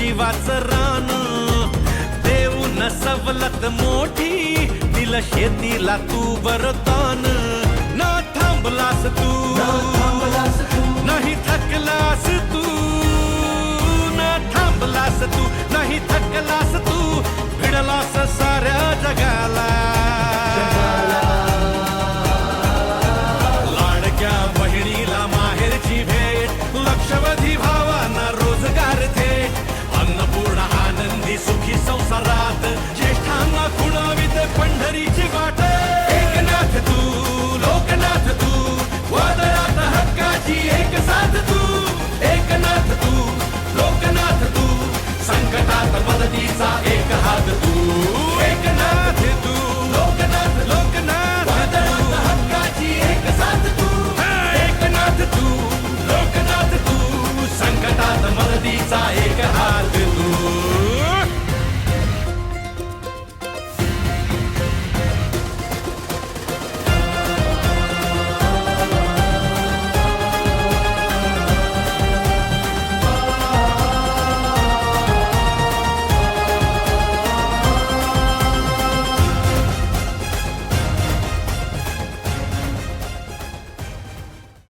जीवाचं रान. देऊन सवलत मोठी दिल शेतीला तू वरदान. न थांबलास तू नाही थकलास तू. न थांबलास तू नाही थकलास तू. भिडलास साऱ्या जगाला. लाडक्या बहिणीला माहेरची भेट. लक्षावधी भावांना रोजगार थेट. अन्नपूर्णा आनंदी सुखी संसारात. ज्येष्ठांना खुणावीत पंढरीची वाट. एकनाथ तू लोकनाथ तू. वादळात हक्काची एक साथ तू. एकनाथ तू लोकनाथ तू. संकटात मदतीचा एक हात तू. एकनाथ तू लोकनाथ लोकनाथ.